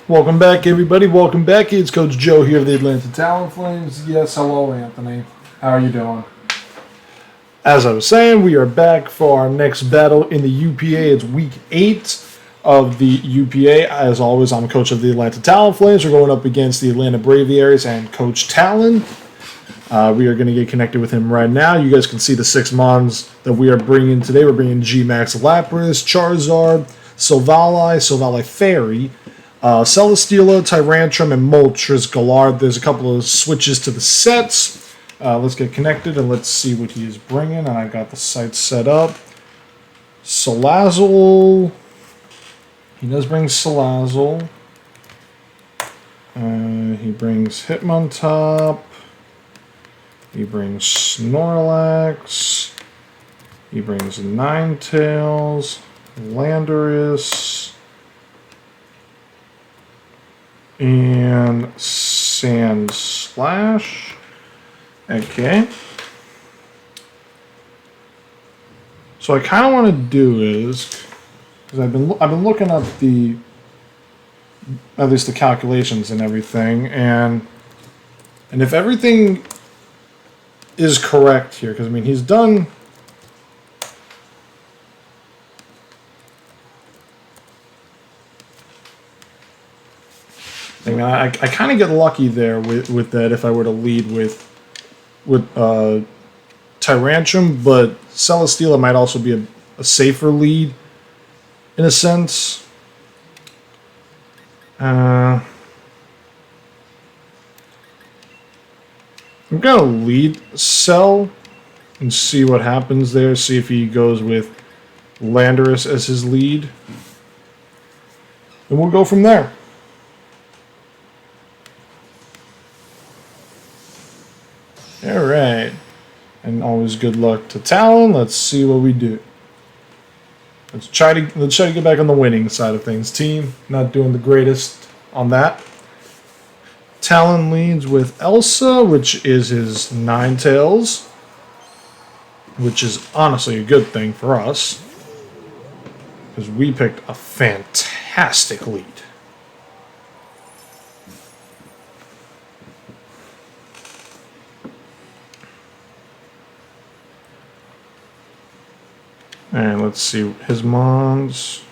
Welcome back, everybody. Welcome back. It's Coach Joe here of the Atlanta Talonflames. Yes, hello, Anthony. How are you doing? As I was saying, we are back for our next battle in the UPA. It's week 8 of the UPA. As always, I'm coach of the Atlanta Talonflames. We're going up against the Atlanta Braviaries and Coach Talyn. We are going to get connected with him right now. You guys can see the 6 mons that we are bringing today. We're bringing G-Max Lapras, Charizard, Silvally Fairy, Celesteela, Tyrantrum, and Moltres Galard. There's a couple of switches to the sets. Let's get connected and let's see what he is bringing. And I got the site set up. Salazzle. He does bring Salazzle. He brings Hitmontop. He brings Snorlax. He brings Ninetales, Landorus, and Sandslash. Okay. So I kind of want to do is, because I've been looking up at least the calculations and everything, and if everything is correct here, because I mean he's done. I kind of get lucky there with that if I were to lead with Tyrantrum, but Celesteela might also be a safer lead in a sense. I'm going to lead Cell and see what happens there, see if he goes with Landorus as his lead. And we'll go from there. Alright. And always good luck to Talon. Let's see what we do. Let's try to get back on the winning side of things. Team not doing the greatest on that. Talon leads with Elsa, which is his Ninetales, which is honestly a good thing for us because we picked a fantastic lead. And let's see his mons.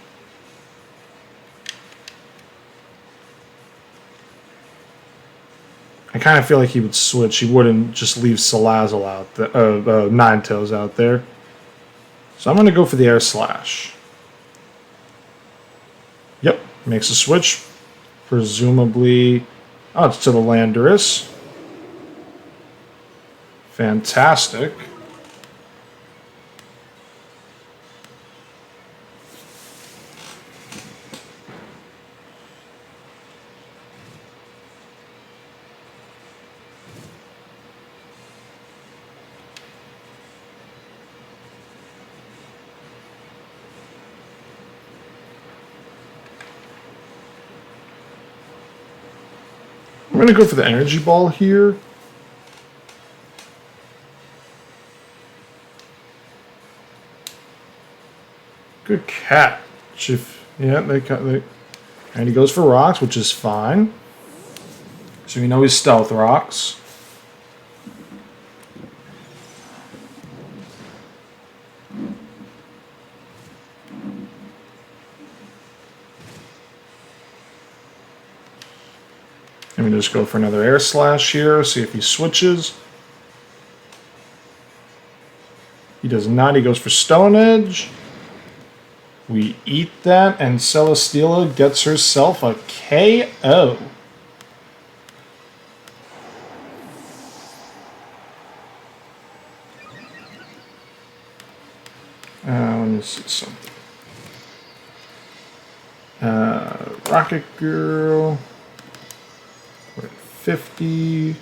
I kind of feel like he would switch. He wouldn't just leave Salazzle out there, Ninetales out there. So I'm going to go for the Air Slash. Yep, makes a switch. Presumably, oh, it's to the Landorus. Fantastic. I'm going to go for the energy ball here. Good catch. And he goes for rocks, which is fine. So we know he's stealth rocks. Let me just go for another Air Slash here, see if he switches. He does not. He goes for Stone Edge. We eat that, and Celesteela gets herself a KO. Let me see something. Rocket Girl. We're at 50.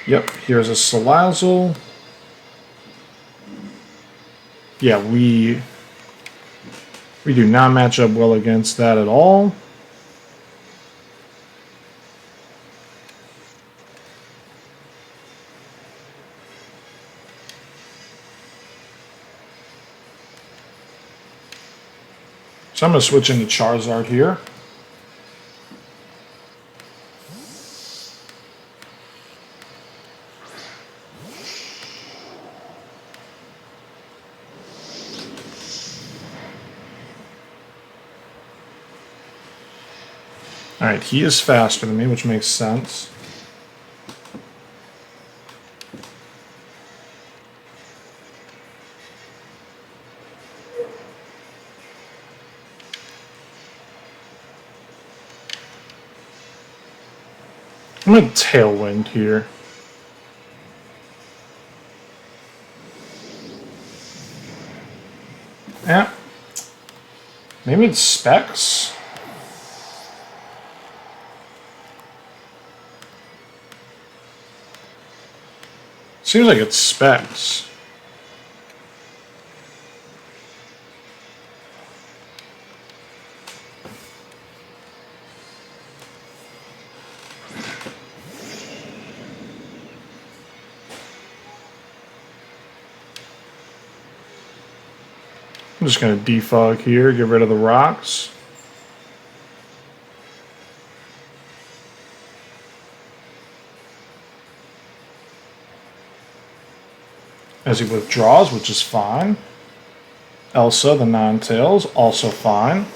Yep, here's a Salazzle. Yeah, we do not match up well against that at all. So I'm going to switch into Charizard here. Alright, he is faster than me, which makes sense. I'm going to Tailwind here. Yeah. Maybe it's Specs. Seems like it's Specs. I'm just going to defog here, get rid of the rocks. As he withdraws, which is fine. Elsa, the non-tails, also fine.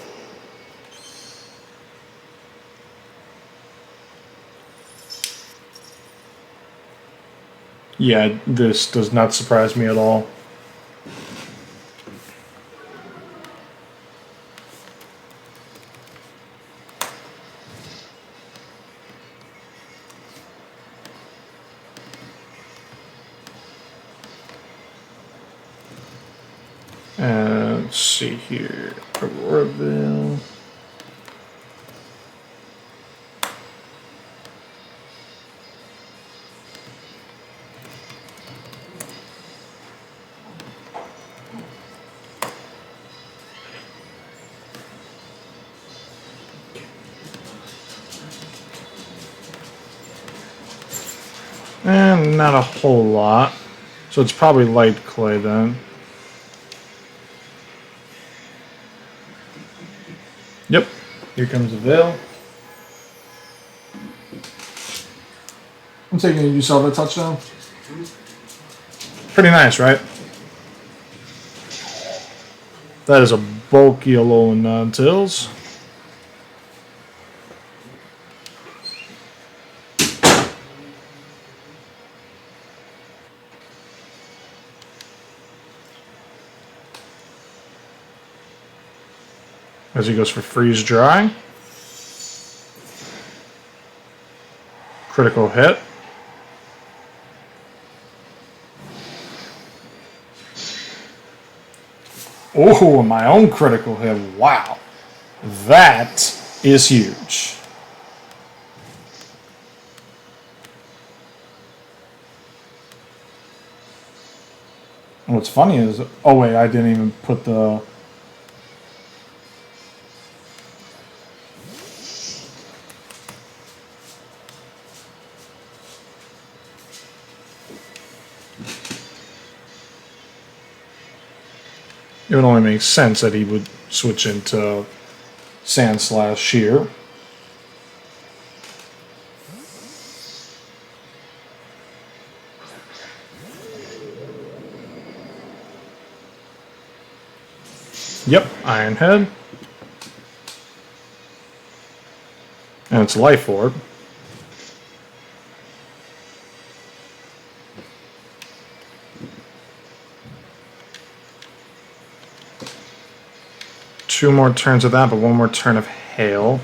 Yeah, this does not surprise me at all. Let's see here. Auroraville. And not a whole lot. So it's probably light clay then. Yep, here comes the veil. I'm taking it you saw that touchdown. Pretty nice, right? That is a bulky Alolan non-tails. As he goes for freeze dry. Critical hit. Oh, my own critical hit. Wow. That is huge. And what's funny is, oh wait, I didn't even put the... It would only make sense that he would switch into Sandslash. Yep, Iron Head. And it's Life Orb. Two more turns of that, but one more turn of Hail.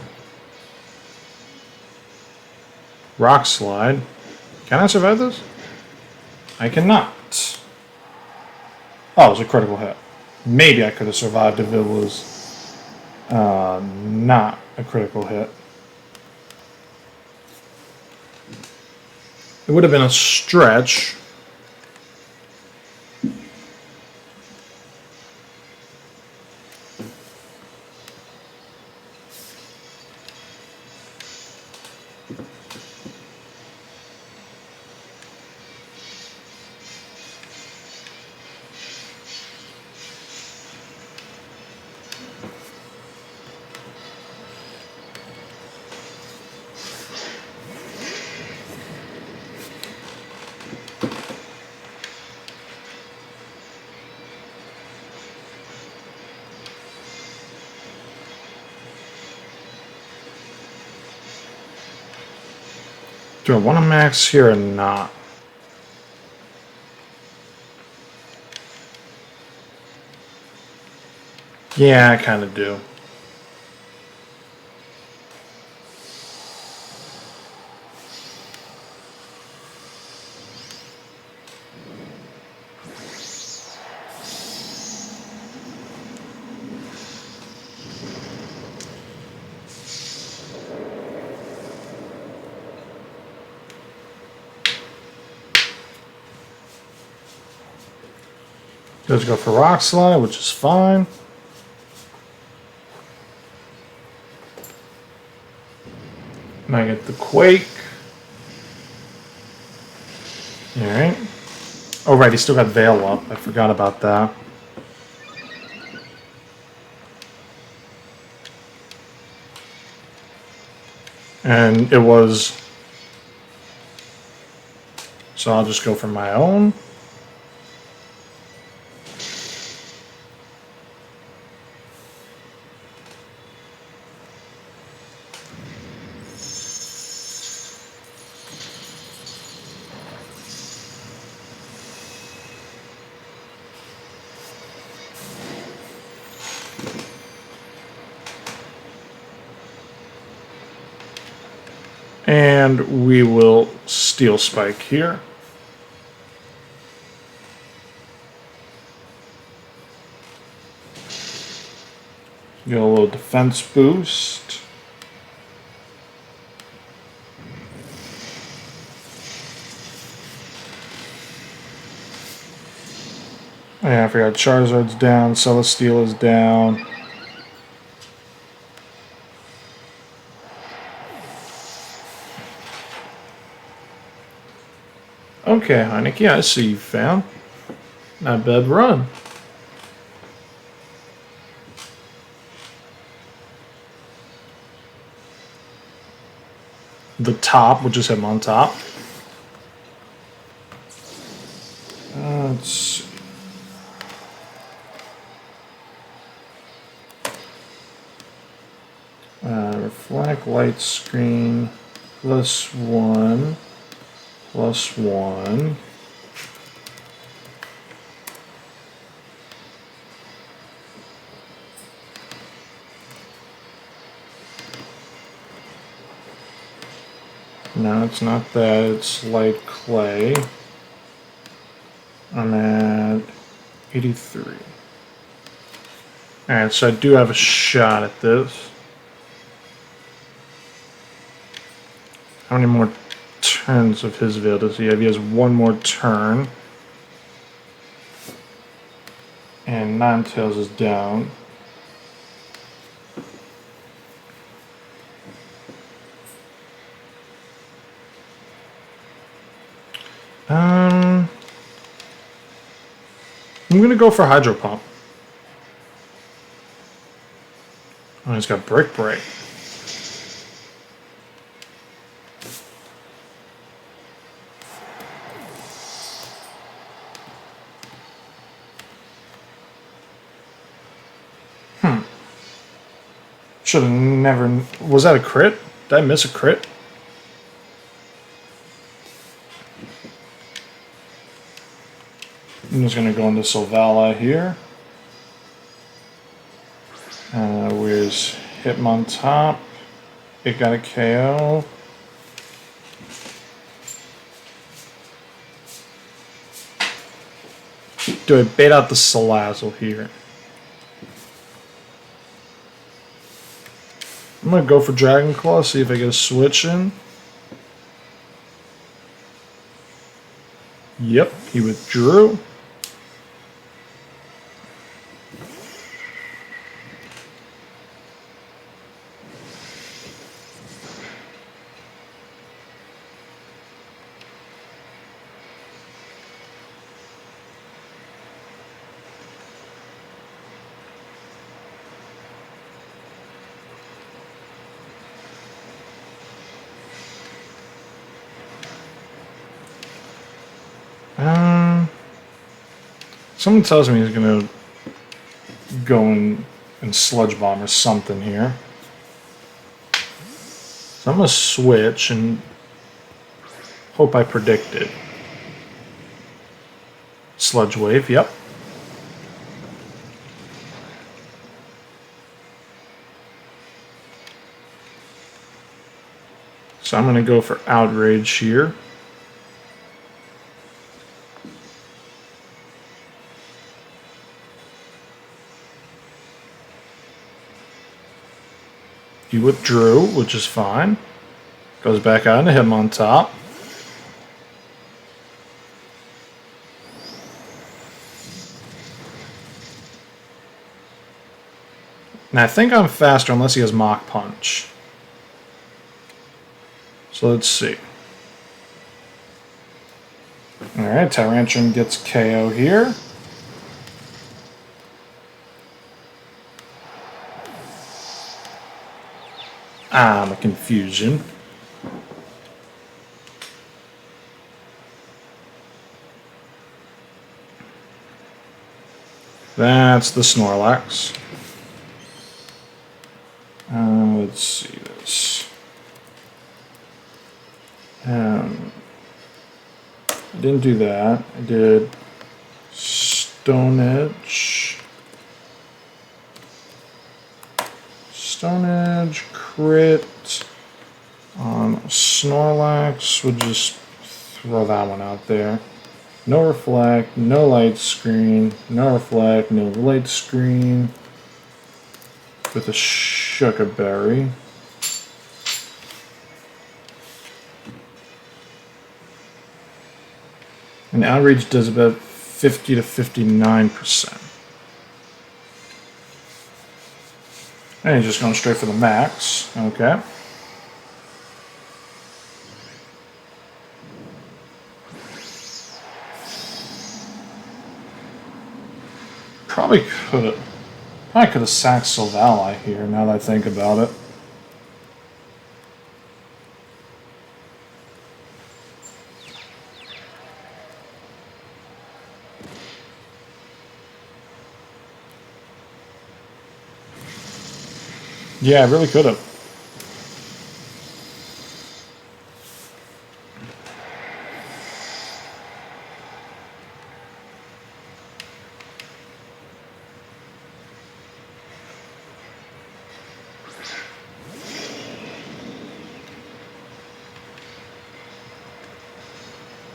Rock Slide. Can I survive this? I cannot. Oh, it was a critical hit. Maybe I could have survived if it was not a critical hit. It would have been a stretch. Do I want to max here or not? Yeah, I kind of do. Let's go for rock slide, which is fine. And I get the quake. Alright. Oh, right, he still got Veil up. I forgot about that. And it was... So I'll just go for my own. And we will Steel Spike here. Get a little defense boost. Yeah, I forgot Charizard's down, Celesteal is down. Okay, Heineke, I see you, fam. Not a bad run. The top, we'll just hit him on top. Let's see. Reflect light screen +1. +1. No, it's not that. It's light clay. I'm at 83. Alright, so I do have a shot at this. How many more turns of his veil does he have? He has one more turn. And Ninetales is down. I'm gonna go for Hydro Pump. Oh, he's got Brick Break. Should have never... Was that a crit? Did I miss a crit? I'm just going to go into Sylvala here. Where's Hitmontop? It got a KO. Do I bait out the Salazzle here? I'm going to go for Dragon Claw, see if I get a switch in. Yep, he withdrew. Someone tells me he's going to go and Sludge Bomb or something here. So I'm going to switch and hope I predicted. Sludge wave, yep. So I'm going to go for outrage here. He withdrew, which is fine. Goes back out to him on top. And I think I'm faster unless he has Mach Punch. So let's see. Alright, Tyrantrum gets KO here. I'm a confusion. That's the Snorlax. Let's see this. I didn't do that. I did Stone Edge. Stone Edge, crit on Snorlax. We'll just throw that one out there. No reflect, no light screen, no reflect, no light screen. With a Sugar Berry. And outrage does about 50 to 59%. And he's just going straight for the max. Okay. Probably could have sacked Silvally here, now that I think about it. Yeah, I really could have.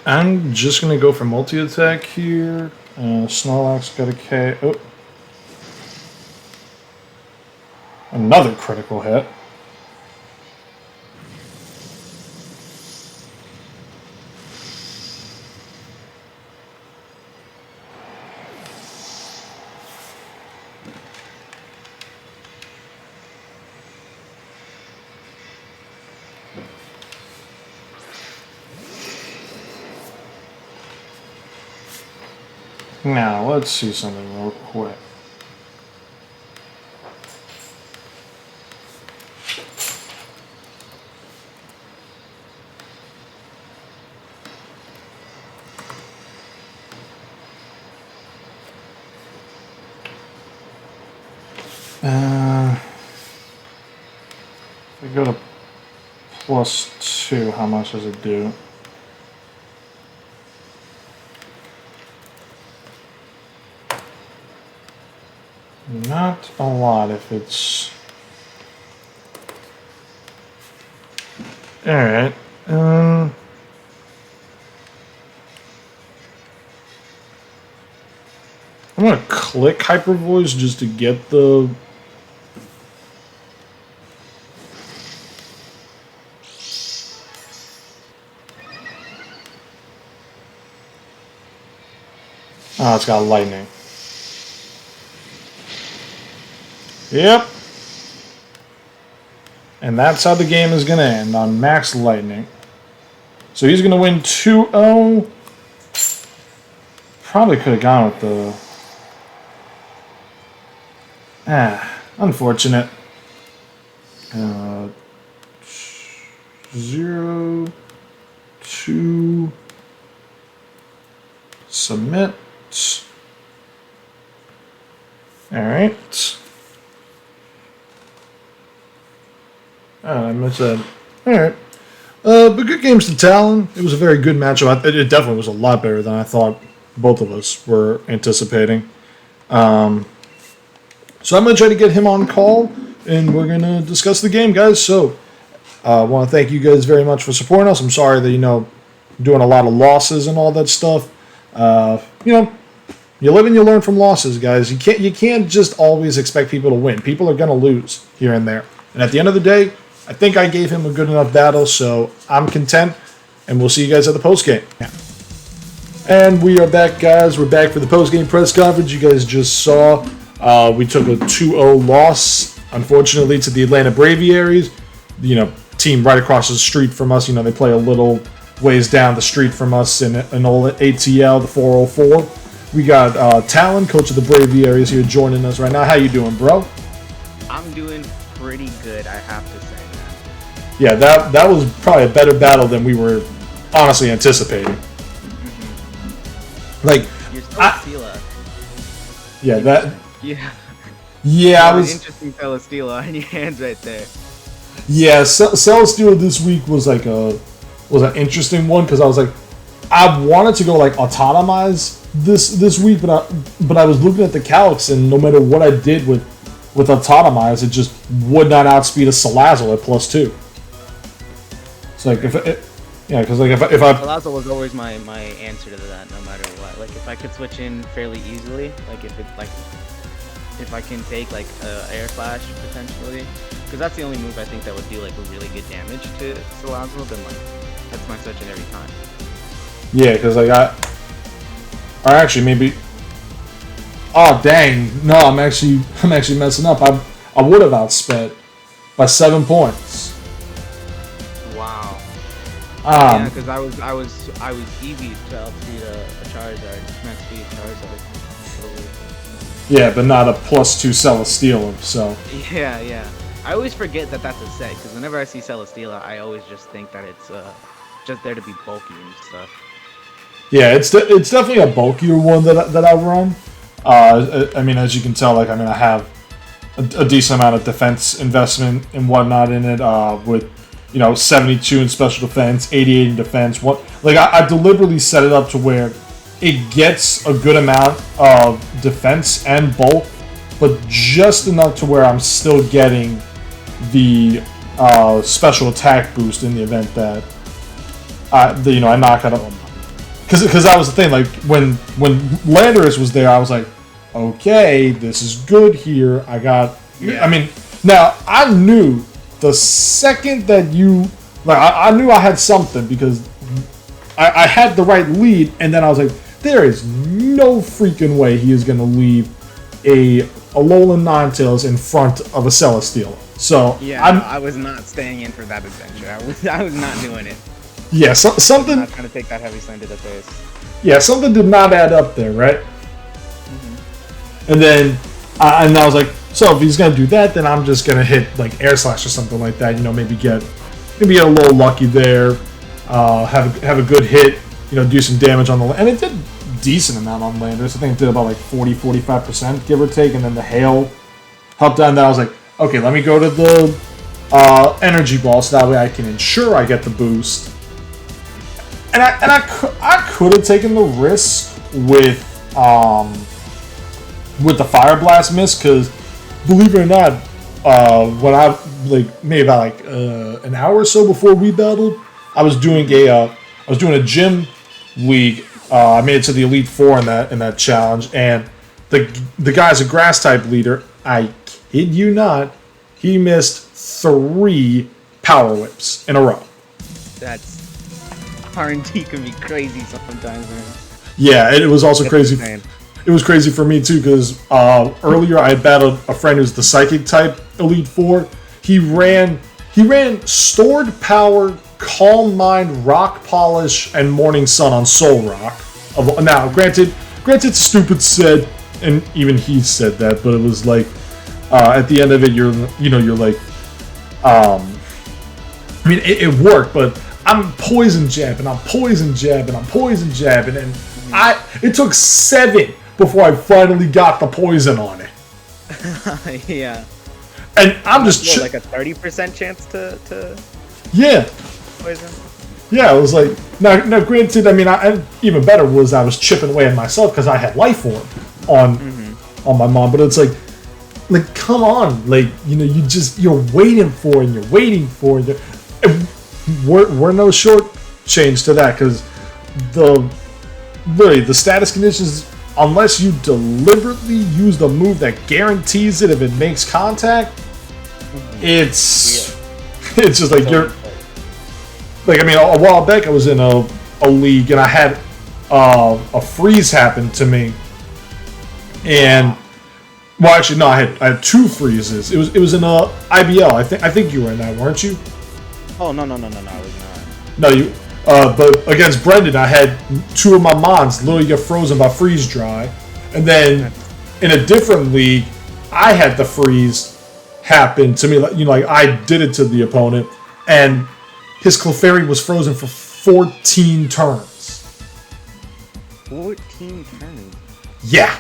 I'm just going to go for multi-attack here. Snorlax got a K. Oh. Another critical hit. Now, let's see something real quick. If we go to +2, how much does it do? Not a lot if it's... Alright. I'm gonna click Hyper Voice just to get the... Oh, it's got lightning. Yep. And that's how the game is going to end, on max lightning. So he's going to win 2-0. Probably could have gone with the... unfortunate. 0, 2... Submit. Alright. I missed that. Alright. but good games to Talon. It was a very good matchup. It definitely was a lot better than I thought both of us were anticipating. So I'm going to try to get him on call, and we're going to discuss the game, guys. So I want to thank you guys very much for supporting us. I'm sorry that, doing a lot of losses and all that stuff. You live and you learn from losses, guys. You can't just always expect people to win. People are going to lose here and there. And at the end of the day, I think I gave him a good enough battle, so I'm content, and we'll see you guys at the postgame. Yeah. And we are back, guys. We're back for the postgame press conference. You guys just saw we took a 2-0 loss, unfortunately, to the Atlanta Braviaries. Team right across the street from us. They play a little ways down the street from us in an old ATL, the 404. We got Talyn, coach of the Braviaries, here joining us right now. How you doing, bro? I'm doing pretty good, I have to say, man. Yeah, that was probably a better battle than we were honestly anticipating. Mm-hmm. Like, you're still Stila. Yeah, that. Yeah. Yeah, I was. Interesting Celesteela on your hands right there. Yeah, Celesteela this week was like an interesting one because I was like, I wanted to go like autotomize this week, but I was looking at the calcs, and no matter what I did with autotomize, it just would not outspeed a Salazzle at +2. It's like if I Salazzle was always my answer to that, no matter what. Like if I could switch in fairly easily, like if I can take like air slash potentially, because that's the only move I think that would do like really good damage to Salazzle, then like that's my switch in every time. Yeah, because or actually maybe. Oh dang! No, I'm actually messing up. I would have outsped by 7 points. Wow. Yeah, because I was Eevee to outspeed a Charizard, max speed Charizard. Yeah, but not a +2 Celesteela. So. Yeah. I always forget that that's a set because whenever I see Celesteela, I always just think that it's just there to be bulky and stuff. Yeah, it's definitely a bulkier one that I run. I mean, as you can tell, I have a decent amount of defense investment and whatnot in it. With 72 in special defense, 88 in defense. I deliberately set it up to where it gets a good amount of defense and bulk, but just enough to where I'm still getting the special attack boost in the event that I knock out a. Because that was the thing, like, when Landorus was there, I was like, okay, this is good here. I mean, now, I knew the second that I knew I had something because I had the right lead, and then I was like, there is no freaking way he is going to leave a Alolan Ninetales in front of a Celesteela. So, yeah, I was not staying in for that adventure. I was not doing it. Yeah, something. I'm not trying to take that heavy slam to the face. Yeah, something did not add up there, right? Mm-hmm. And then, and I was like, so if he's gonna do that, then I'm just gonna hit like air slash or something like that. Maybe get a little lucky there. Have a good hit. Do some damage on the and it did decent amount on Landers. I think it did about like 40-45%, give or take. And then the hail helped out. That I was like, okay, let me go to the energy ball so that way I can ensure I get the boost. And I could have taken the risk with the Fire Blast miss because, believe it or not, when I maybe about an hour or so before we battled, I was doing a gym league. I made it to the Elite Four in that challenge, and the guy's a Grass type leader. I kid you not, he missed 3 Power Whips in a row. That's RNG can be crazy sometimes, man. Yeah, it was also crazy. It was crazy for me too because earlier I had battled a friend who's the Psychic type Elite Four. He ran Stored Power, Calm Mind, Rock Polish, and Morning Sun on Soul Rock. Now, granted, stupid said, and even he said that, but it was like at the end of it, you're like, I mean, it worked, but I'm poison jabbing, and it took 7 before I finally got the poison on it. Yeah. And I'm just like a 30% chance to yeah. Poison. Yeah, it was like now. Granted, I mean, even better was I was chipping away at myself because I had life orb on my mom. But it's like come on, like you're waiting for it and you're waiting for it. And we're no short change to that because the status conditions, unless you deliberately use the move that guarantees it if it makes contact, it's just like you're. Like, I mean, a while back I was in a league and I had a freeze happen to me. And, well, actually, no, I had 2 freezes. It was in a IBL. I think you were in that, weren't you? Oh, no, I was not. No, you. But against Brendan, I had 2 of my mons literally get frozen by freeze dry. And then in a different league, I had the freeze happen to me. Like I did it to the opponent. And his Clefairy was frozen for 14 turns. 14 turns? Yeah.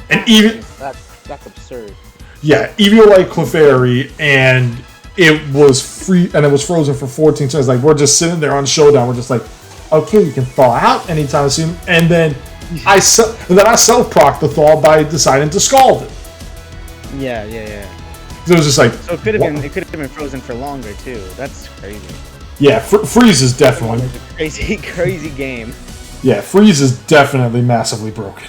And even... That's absurd. Yeah, Eviolite Clefairy, and it was free, and it was frozen for 14 turns. Like, we're just sitting there on Showdown. We're just like, okay, you can thaw out anytime soon. And then I self-proc the thaw by deciding to scald it. Yeah. It was just like... So it could have been frozen for longer, too. That's crazy. Yeah, Freeze is definitely... Crazy game. Yeah, Freeze is definitely massively broken.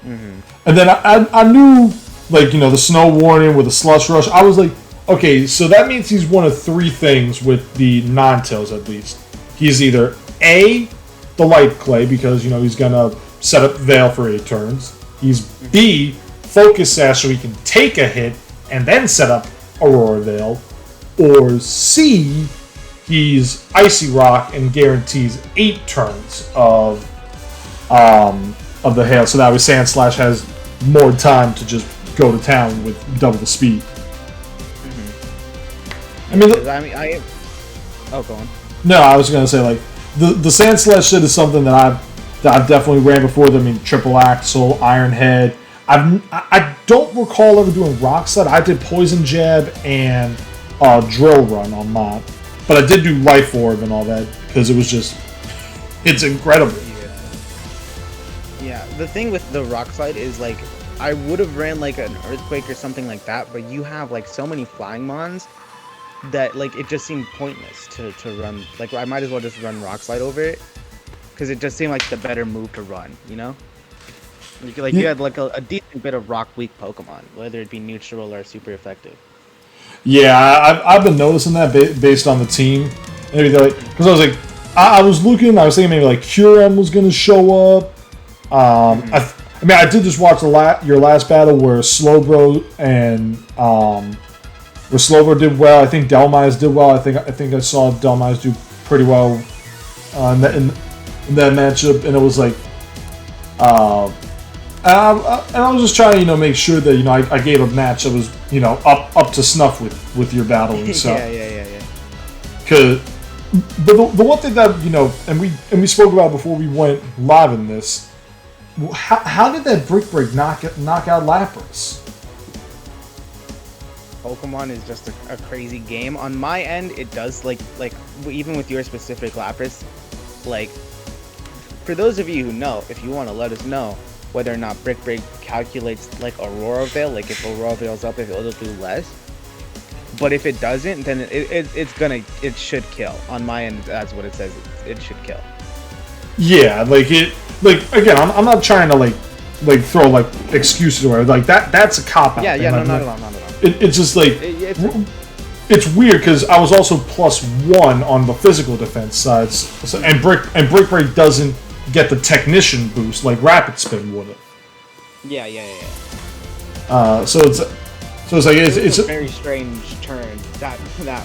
And then I knew, like, the snow warning with the slush rush. I was like, okay, so that means he's one of 3 things with the non-tails, at least. He's either A, the light clay, because, he's going to set up Veil for 8 turns. He's B, Focus Sash so he can take a hit and then set up Aurora Veil. Or C, he's Icy Rock and guarantees 8 turns of the hail, so that way Sand Slash has more time to just go to town with double the speed. I mean, go on. No, I was gonna say like the Sand Slash shit is something that I've definitely ran before. I mean, Triple Axle, Iron Head. I don't recall ever doing Rock Slide. I did Poison Jab and Drill Run on Mont. But I did do Life Orb and all that because it was just, it's incredible. Yeah, the thing with the Rock Slide is like, I would have ran like an Earthquake or something like that, but you have like so many Flying Mons that like it just seemed pointless to run. Like I might as well just run Rock Slide over it because it just seemed like the better move to run, you had like a decent bit of Rock weak Pokemon, whether it be neutral or super effective. Yeah, I've been noticing that based on the team. Maybe because I was like, I was thinking maybe like Curem was gonna show up. I did just watch your last battle where Slowbro and where Slowbro did well. I think Delmise did well. I think I saw Delmise do pretty well in that matchup, and it was like, and I was just trying to make sure that I gave a match that was up to snuff with your battle and stuff. Yeah. But the one thing that and we spoke about before we went live in this, how did that Brick Break knock out Lapras? Pokemon is just a crazy game. On my end, it does like even with your specific Lapras, like for those of you who know, if you want to let us know whether or not Brick Break calculates like Aurora Veil, like if Aurora Veil's up, if it'll do less. But if it doesn't, then it should kill. On my end, that's what it says. It should kill. Yeah, again, I'm not trying to throw excuses or like that's a cop out. Yeah, not at all. It's just like it's weird because I was also +1 on the physical defense side, and Brick Break doesn't get the technician boost like Rapid Spin would have. Yeah. So it's like it's a very strange turn that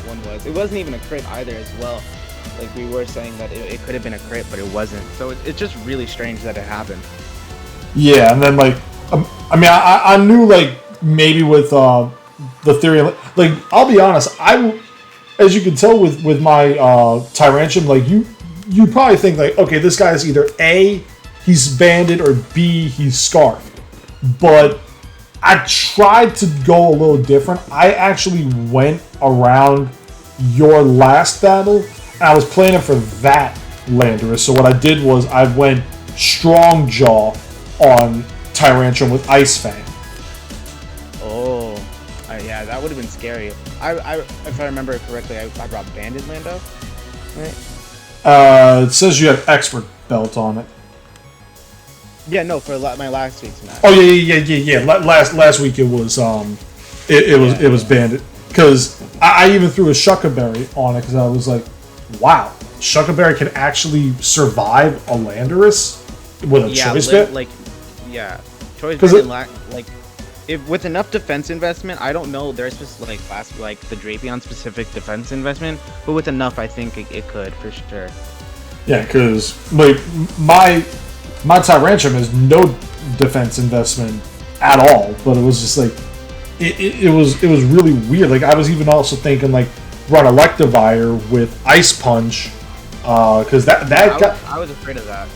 one was. It wasn't even a crit either as well. Like we were saying that it could have been a crit, but it wasn't. So it's just really strange that it happened. Yeah, and then I knew maybe with the theory, I'll be honest, as you can tell with my Tyrantrum, you probably think okay, this guy is either A, he's banded, or B, he's scarfed. But I tried to go a little different. I actually went around your last battle I was planning for that Landorus. So what I did was I went Strong Jaw on Tyrantrum with Ice Fang. Oh, yeah, that would have been scary. If I remember correctly, I brought Banded Lando, right? It says you have Expert Belt on it. Yeah, no, for my last week's match. Oh yeah. Last week it was it was Bandit, because I even threw a Shuckaberry on it because I was like, wow, Shuckaberry can actually survive a Landorus with a choice bit. Choice bit if with enough defense investment, I don't know. There's just like the Drapion specific defense investment, but with enough, I think it could for sure. Yeah, because my Tyrantrum has no defense investment at all, but it was just like it was really weird. Like I was even also thinking like run Electivire with Ice Punch, because I was afraid of that.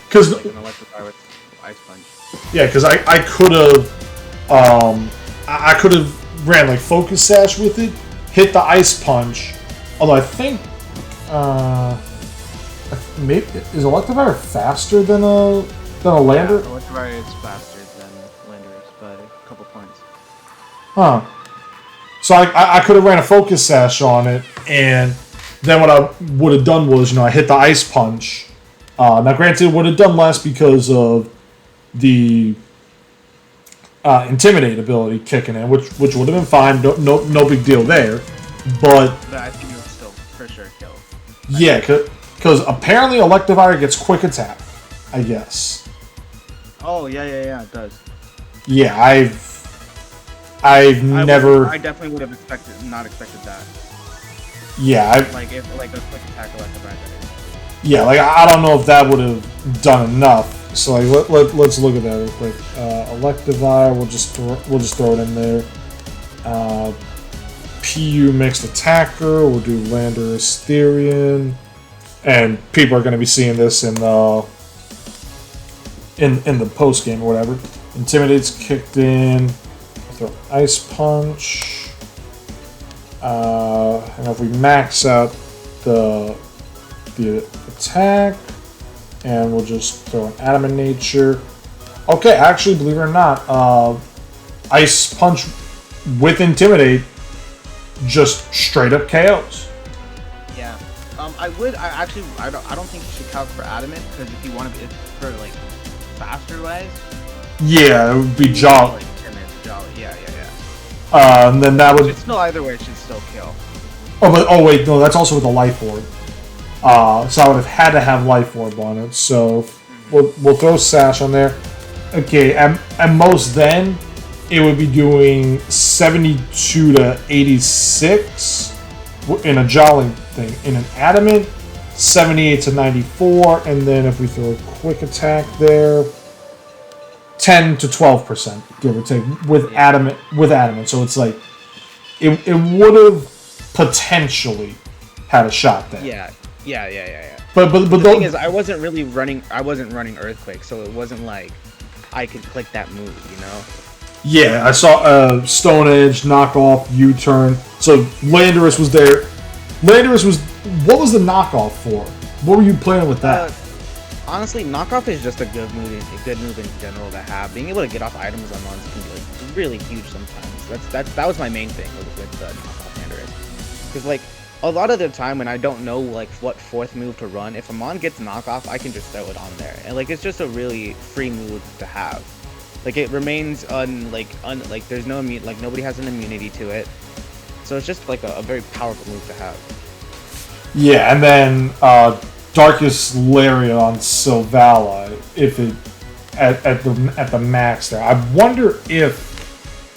Because like an Electivire with Ice Punch. Yeah, because I could have I could have ran like Focus Sash with it, hit the Ice Punch. Although I think maybe is Electivire faster than a Lander? Yeah, Electivire is faster than Landorus by a couple points. Huh. So I could have ran a Focus Sash on it, and then what I would have done was, I hit the Ice Punch. Now, granted, it would have done less because of the Intimidate ability kicking in, which would have been fine. No big deal there. But I think it would still for sure kill. Yeah, because apparently Electivire gets Quick Attack, I guess. Oh yeah, it does. Yeah, I've never. I definitely would have not expected that. Yeah, a Quick Attack Electivire. Yeah, I don't know if that would have done enough. So let's look at that real quick. Electivire, we'll just throw it in there. PU Mixed Attacker, we'll do Landorus Therian, and people are going to be seeing this in the post game or whatever. Intimidate's kicked in. I'll throw Ice Punch, and if we max out the attack, and we'll just throw an Adamant Nature. Okay, actually, believe it or not, Ice Punch with Intimidate just straight up KOs. Yeah, I don't think you should count for Adamant, because if you want to, for like faster wise. Yeah, it would be Jolly. Like timid, Jolly. Yeah. And then that would. It's still either way. It should still kill. Oh wait, no, that's also with the Life Orb. So I would have had to have Life Orb on it. So we'll throw Sash on there. Okay, at most then it would be doing 72 to 86 in a Jolly thing. In an Adamant, 78 to 94, and then if we throw a Quick Attack there, 10 to 12%, give or take, with Adamant. So it's like it would have potentially had a shot there. Yeah. But the thing is, I wasn't running Earthquake, so it wasn't like I could click that move, Yeah, I saw Stone Edge, knockoff, U-turn. So Landorus was there. What was the knockoff for? What were you playing with that? Honestly, knockoff is just a good move in general to have. Being able to get off items on mons can be like really huge sometimes. That was my main thing with the knockoff Landorus. Because a lot of the time when I don't know what fourth move to run, if a mon gets knockoff, I can just throw it on there, and it's just a really free move to have. It remains there's no nobody has an immunity to it, so it's just a very powerful move to have. Yeah, and then Darkest Lariat on Sylvala, if it at the max there. I wonder if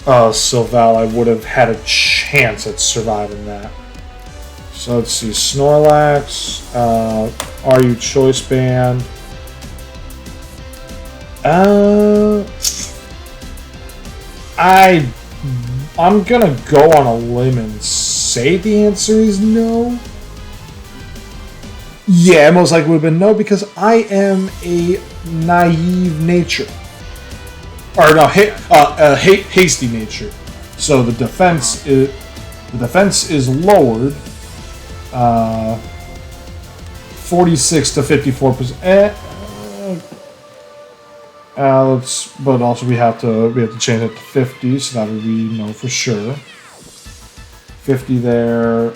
Sylvala would have had a chance at surviving that. So let's see, Snorlax, RU Choice Band. I'm gonna go on a limb and say the answer is no. Yeah, most likely would have been no, because I am a naive nature. Or no, hasty nature. So the defense is lowered. 46 to 54%. But also we have to change it to 50, so that way we know for sure. 50 there,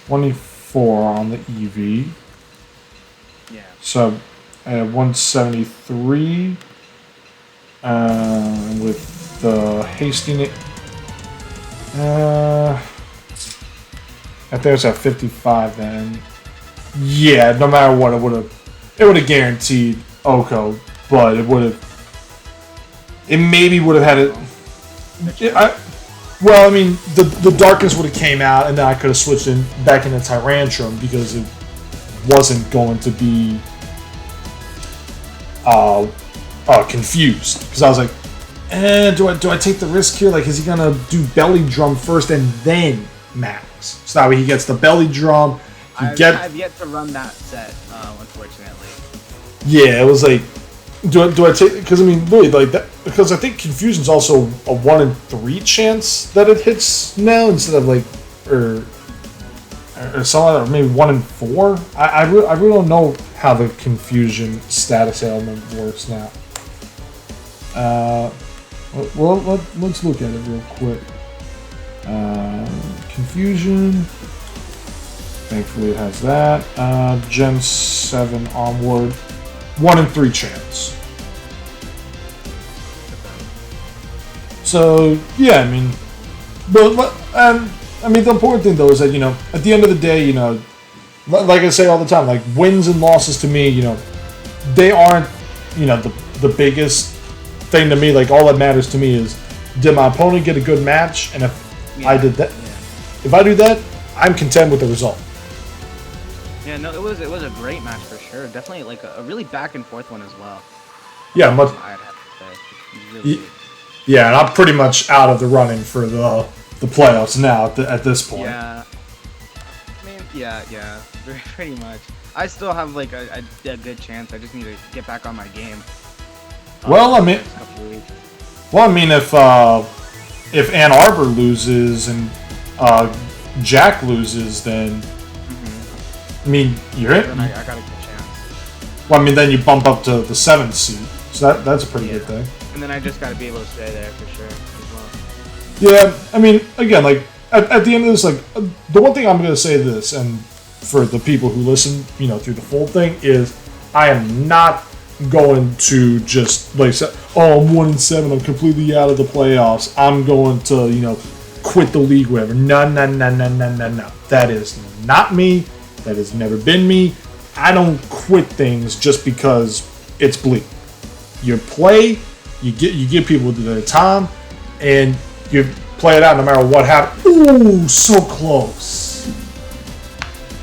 24 on the EV. Yeah. So 173 with the hasting it. I think it's at 55 then. Yeah, no matter what, it would have guaranteed Oko, but it maybe would have had it. Well, I mean, the darkness would have came out, and then I could have switched back into Tyrantrum because it wasn't going to be confused. Because I was like, do I take the risk here? Like, is he gonna do belly drum first and then max? So that way he gets the belly drum. I've yet to run that set, unfortunately. Yeah, it was like, do I take? Because I mean, really, like that. Because I think Confusion's also a 1 in 3 chance that it hits now instead of like, or some other, maybe 1 in 4. I really don't know how the Confusion status element works now. Well, let's look at it real quick. Confusion. Thankfully, it has that. Gen 7 onward, 1 in 3 chance. So yeah, I mean, but I mean, the important thing though is that, you know, at the end of the day, you know, like I say all the time, like wins and losses to me, you know, they aren't, you know, the biggest thing to me. Like, all that matters to me is, did my opponent get a good match? And if I did that, if I do that, I'm content with the result. Yeah, no, it was a great match for sure. Definitely like a really back and forth one as well. Yeah, I'd have to say. Really good. Yeah, and I'm pretty much out of the running for the playoffs now at this point. Yeah. I mean, yeah, pretty much. I still have like a good chance. I just need to get back on my game. Well, I mean, if Ann Arbor loses and Jack loses, then I mean, you're in. Then I got a good chance. Well, I mean, then you bump up to the 7th seed, so that's a pretty good thing. And then I just got to be able to stay there for sure as well. Yeah, I mean, again, like at the end of this, like the one thing I'm going to say this, and for the people who listen, you know, through the full thing, is I am not going to just like say, oh, I'm 1 in 7, I'm completely out of the playoffs, I'm going to, you know, quit the league, whatever. No. That is not me. That has never been me. I don't quit things just because it's bleak. You play, you give people their time, and you play it out no matter what happens. Ooh, so close.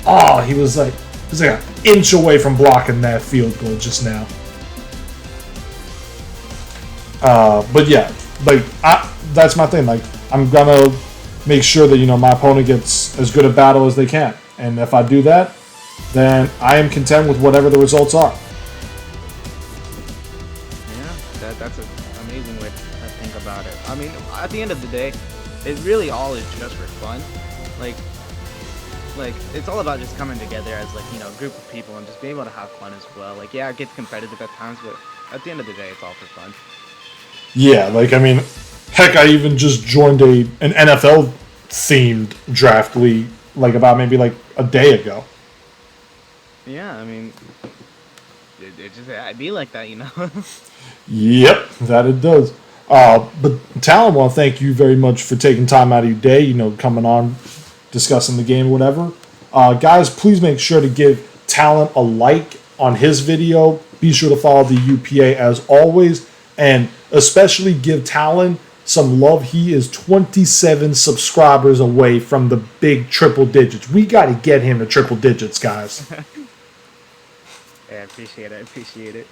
Oh, he was like an inch away from blocking that field goal just now. But yeah, like that's my thing. Like, I'm gonna make sure that, you know, my opponent gets as good a battle as they can, and if I do that, then I am content with whatever the results are. Yeah, that's an amazing way to think about it. I mean, at the end of the day, it really all is just for fun. Like it's all about just coming together as, like, you know, a group of people and just being able to have fun as well. Like, yeah, it gets competitive at times, but at the end of the day, it's all for fun. Yeah, like, I mean, heck, I even just joined an NFL themed draft league like about maybe like a day ago. Yeah, I mean, it'd be like that, you know. Yep, that it does. But Talon, I want to thank you very much for taking time out of your day, you know, coming on, discussing the game, whatever. Guys, please make sure to give Talon a like on his video. Be sure to follow the UPA as always, and especially give Talon some love. He is 27 subscribers away from the big triple digits. We got to get him to triple digits, guys. Yeah, I appreciate it.